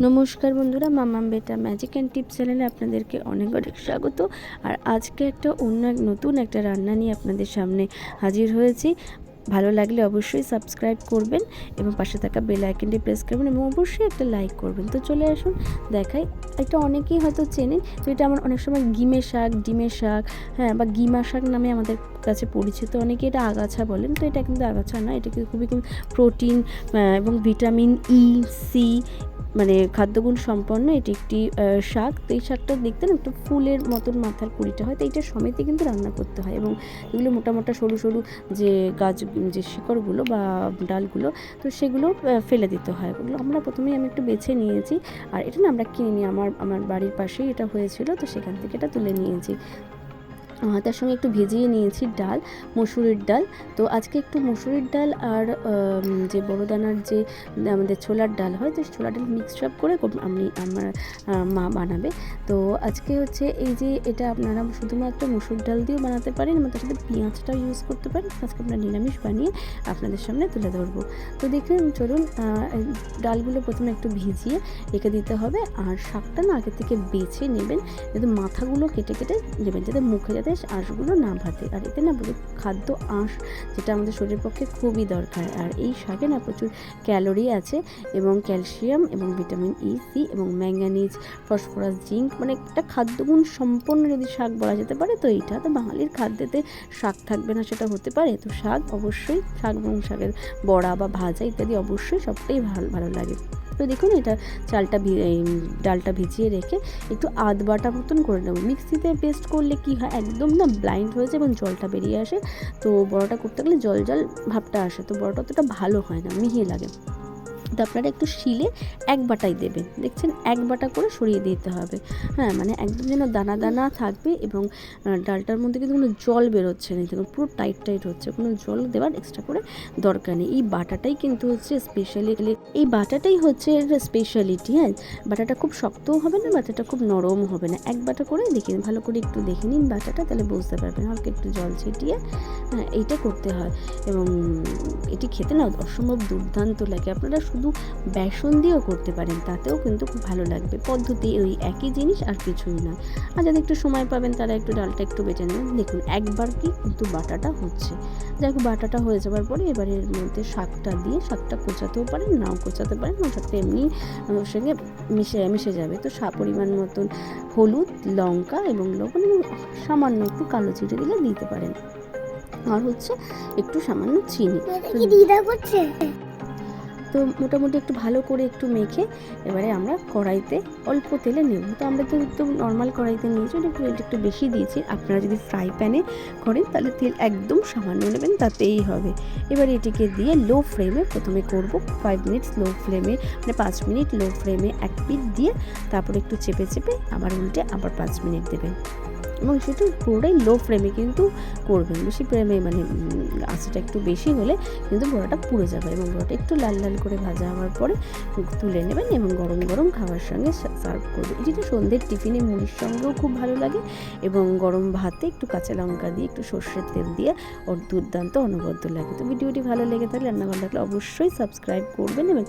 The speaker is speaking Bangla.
নমস্কার বন্ধুরা, মামাম বেটা ম্যাজিক অ্যান্ড টিপস চ্যানেলে আপনাদেরকে অনেক অনেক স্বাগত। আর আজকে নতুন একটা রান্না নিয়ে আপনাদের সামনে হাজির হয়েছি। ভালো লাগলে অবশ্যই সাবস্ক্রাইব করবেন এবং পাশে থাকা বেল আইকনটি প্রেস করবেন এবং অবশ্যই একটা লাইক করবেন। তো চলে আসুন দেখাই। এটা অনেকেই হয়তো চেনেন, তো এটা আমার অনেক সময় ডিমের শাক, হ্যাঁ, বা গিমা শাক নামে আমাদের কাছে পরিচিত। অনেকে এটা আগাছা বলেন, তো এটা কিন্তু আগাছা না, এটা কিন্তু খুবই প্রোটিন এবং ভিটামিন ই, সি মানে খাদ্যগুণ সম্পন্ন এটি একটি শাক। তো এই শাকটা দেখতে না একটু ফুলের মতন মাথার কুড়িটা হয়, তো এইটা সমেতে কিন্তু রান্না করতে হয় এবং এগুলো মোটা মোটা সরু সরু যে যে শিকড়গুলো বা ডালগুলো, তো সেগুলো ফেলে দিতে হয়। ওগুলো আমরা প্রথমেই আমি একটু বেছে নিয়েছি। আর এটা না আমরা কিনে নিই, আমার বাড়ির পাশেই এটা হয়েছিল, তো সেখান থেকে এটা তুলে নিয়েছি। তার সঙ্গে একটু ভিজিয়ে নিয়েছি ডাল, মসুরির ডাল। তো আজকে একটু মসুরির ডাল আর যে বড় দানার যে আমাদের ছোলার ডাল হয়, তো ছোলার ডাল মিক্সড আপ করে আমার মা বানাবে। তো আজকে হচ্ছে এই যে এটা আপনারা শুধুমাত্র মসুর ডাল দিয়েও বানাতে পারেন এবং তার সাথে পেঁয়াজটাও ইউজ করতে পারেন। আজকে আমরা নিরামিষ বানিয়ে আপনাদের সামনে তুলে ধরবো। তো দেখুন, চলুন ডালগুলো প্রথমে একটু ভিজিয়ে রেখে দিতে হবে। আর শাকটা না আগে থেকে বেছে নেবেন, যাতে মাথাগুলো কেটে কেটে নেবেন, যাতে মুখে যাতে আঁশগুলো না ভাতে। আর এতে না খাদ্য আঁশ, যেটা আমাদের শরীরের পক্ষে খুবই দরকার। আর এই শাকে না প্রচুর ক্যালোরি আছে এবং ক্যালসিয়াম এবং ভিটামিন ই, সি এবং ম্যাঙ্গানিজ, ফসফরাস, জিঙ্ক, মানে একটা খাদ্যগুণ সম্পন্ন যদি শাক বলা যেতে পারে, তো এইটা তো বাঙালির খাদ্যেতে শাক থাকবে না সেটা হতে পারে। তো শাক অবশ্যই, শাক এবং শাকের বড়া বা ভাজা ইত্যাদি অবশ্যই সবটাই ভালো লাগে। তো দেখুন, এটা ডালটা ভিজিয়ে রেখে একটু আধ বাটা মতন করে নেব। মিক্সিতে পেস্ট করলে কি হয়, একদম না ব্লাইন্ড হয়ে যায় এবং জলটা বেরিয়ে আসে। তো বড়াটা করতে গেলে জল জল ভাবটা আসে, তো বড়াটা অতটা ভালো হয় না, মিহি লাগে। তো আপনারা একটু শিলে এক বাটাই দেবেন, দেখছেন এক বাটা করে সরিয়ে দিতে হবে। হ্যাঁ, মানে একদম যেন দানা দানা থাকবে এবং ডালটার মধ্যে কিন্তু কোনো জল বেরোচ্ছে না, দেখুন পুরো টাইট হচ্ছে, কোনো জল দেওয়ার এক্সট্রা করে দরকার নেই। এই বাটাটাই কিন্তু হচ্ছে স্পেশালিটি। হ্যাঁ, বাটাটা খুব শক্তও হবে না, বাটাটা খুব নরম হবে না। এক বাটা করে দেখে নিন, ভালো করে একটু দেখে নিন বাটাটা, তাহলে বুঝতে পারবেন। হালকা একটু জল ছিটিয়ে এইটা করতে হয় এবং এটি খেতে না অসম্ভব দুর্দান্ত লাগে। আপনারা শুধু বেসন দিয়েও করতে পারেন, তাতেও কিন্তু খুব ভালো লাগবে। পদ্ধতি ওই একই জিনিস, আর কিছুই না। আর যাদের একটু সময় পাবেন তারা একটু ডালটা একটু বেটে নেবেন। দেখুন একবার কি কিন্তু বাটাটা হচ্ছে। যাই হোক, বাটাটা হয়ে যাওয়ার পরে এবার এর মধ্যে শাকটা দিয়ে, শাকটা কোচাতেও পারেন, নাও কোচাতে পারেন, শাকটা এমনি ওর সঙ্গে মিশে যাবে। তো পরিমাণ মতন হলুদ, লঙ্কা এবং লবণ এবং সামান্য একটু কালো জিরে দিলে দিতে পারেন। আর হচ্ছে একটু সামান্য চিনি করছে। তো মোটামুটি একটু ভালো করে একটু মেখে এবারে আমরা কড়াইতে অল্প তেলে নেব। তো আমরা তো একদম নর্মাল কড়াইতে নিয়েছি, তেলটা একটু বেশি দিয়েছি। আপনারা যদি ফ্রাই প্যানে করেন তাহলে তেল একদম সামান্য নেবেন, তাতেই হবে। এবার এটিকে দিয়ে লো ফ্লেমে প্রথমে করব 5 মিনিট লো ফ্লেমে, মানে 5 মিনিট লো ফ্লেমে এক পিঠ দিয়ে, তারপর একটু চেপে আবার উল্টে আবার 5 মিনিট দেবেন এবং সেটা পুরোটাই লো ফ্লেমে কিন্তু করবেন। বেশি ফ্লেমে মানে আঁচটা একটু বেশি হলে কিন্তু বড়াটা পুড়ে যাবে এবং বড়াটা একটু লাল লাল করে ভাজা হওয়ার পরে তুলে নেবেন এবং গরম গরম খাওয়ার সঙ্গে সার্ভ করবেন। এটি সন্ধ্যের টিফিনে মুড়ির সঙ্গেও খুব ভালো লাগে এবং গরম ভাতে একটু কাঁচা লঙ্কা দিয়ে একটু সর্ষের তেল দিয়ে ওর দুর্দান্ত অনবদ্য লাগে। তো ভিডিওটি ভালো লেগে থাকলে, রান্না ভালো লাগলে অবশ্যই সাবস্ক্রাইব করবেন এবং